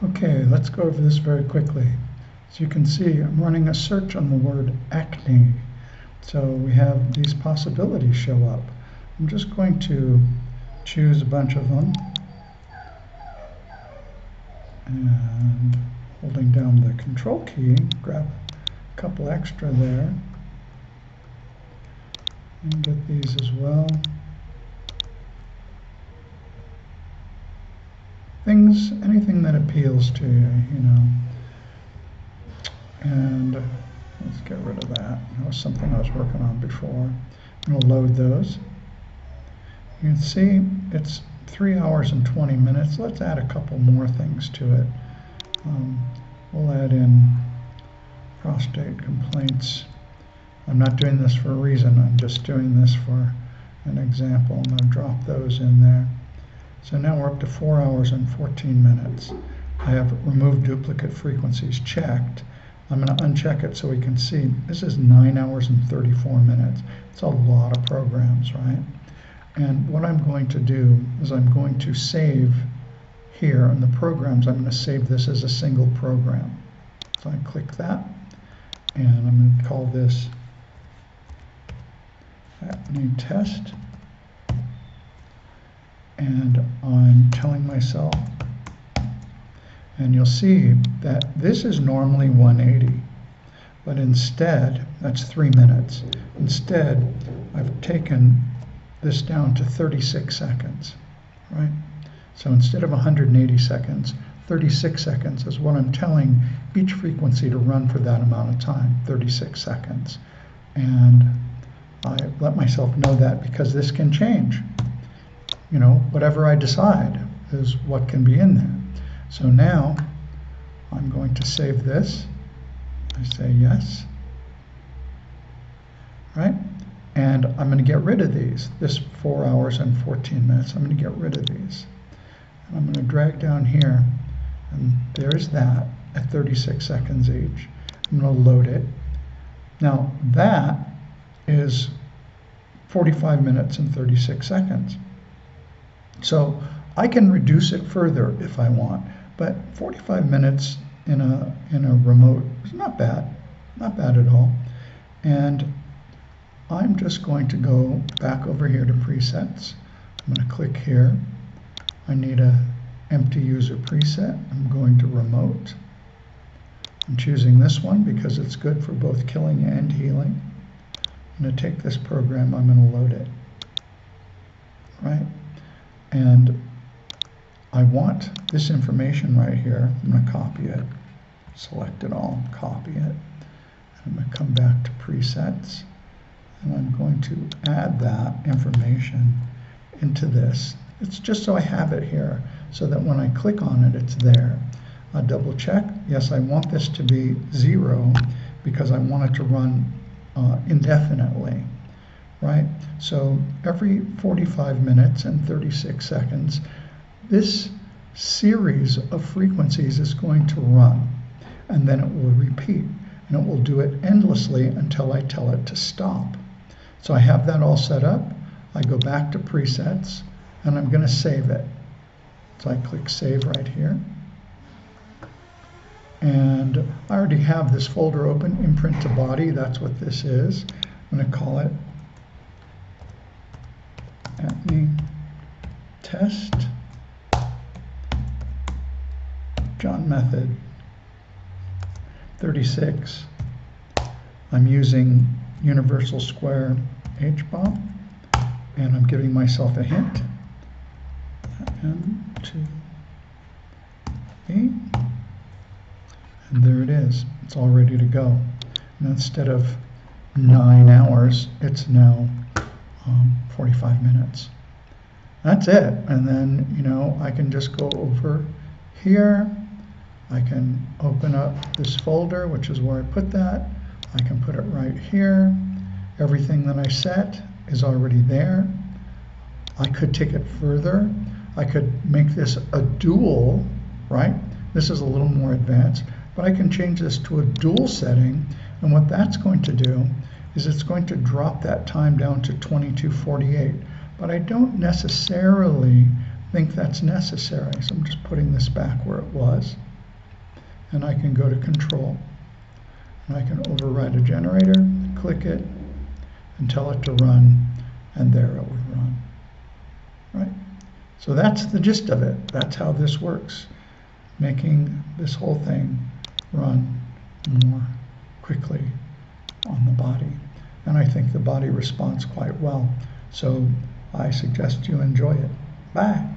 Okay, let's go over this very quickly. As you can see, I'm running a search on the word acne. So we have these possibilities show up. I'm just going to choose a bunch of them and holding down the control key, grab a couple extra there and get these as well. Things, anything that appeals to you, you know. And let's get rid of that. That was something I was working on before. I'm going to load those. You can see it's 3 hours and 20 minutes. Let's add a couple more things to it. We'll add in prostate complaints. I'm not doing this for a reason. I'm just doing this for an example. I'm going to drop those in there. So now we're up to 4 hours and 14 minutes. I have removed duplicate frequencies checked. I'm going to uncheck it so we can see this is 9 hours and 34 minutes. It's a lot of programs, right? And what I'm going to do is I'm going to save here in the programs. I'm going to save this as a single program. So I click that, and I'm going to call this acne test. And I'm telling myself, and you'll see that this is normally 180, but instead, that's 3 minutes. Instead, I've taken this down to 36 seconds, right? So instead of 180 seconds, 36 seconds is what I'm telling each frequency to run for that amount of time, 36 seconds. And I let myself know that because this can change. You know, whatever I decide is what can be in there. So now I'm going to save this. I say yes, right? And I'm going to get rid of these. This 4 hours and 14 minutes, I'm going to get rid of these. And I'm going to drag down here, and there's that at 36 seconds each. I'm going to load it. Now that is 45 minutes and 36 seconds. So I can reduce it further if I want, but 45 minutes in a remote is not bad at all. And I'm just going to go back over here to presets. I'm going to click here. I need a empty user preset. I'm going to remote. I'm choosing this one because it's good for both killing and healing. I'm going to take this program, I'm going to load it, right? And I want this information right here. I'm going to copy it, select it all, copy it. I'm going to come back to presets, and I'm going to add that information into this. It's just so I have it here, so that when I click on it, it's there. I'll double check. Yes, I want this to be 0 because I want it to run indefinitely. Right? So every 45 minutes and 36 seconds, this series of frequencies is going to run, and then it will repeat, and it will do it endlessly until I tell it to stop. So I have that all set up. I go back to presets, and I'm going to save it. So I click save right here. And I already have this folder open, imprint to body. That's what this is. I'm going to call it acne test John method 36. I'm using universal square HBOM, and I'm giving myself a hint. M to E, and there it is. It's all ready to go. And instead of 9 hours, it's now 45 minutes. That's it. And then, you know, I can just go over here. I can open up this folder, which is where I put that. I can put it right here. Everything that I set is already there. I could take it further. I could make this a dual, right? This is a little more advanced, but I can change this to a dual setting. And what that's going to do is it's going to drop that time down to 22:48. But I don't necessarily think that's necessary. So I'm just putting this back where it was. and I can go to Control, and I can override a generator, click it, and tell it to run, and there it would run. Right? So that's the gist of it. That's how this works, making this whole thing run more quickly on the body. And I think the body responds quite well. So I suggest you enjoy it. Bye.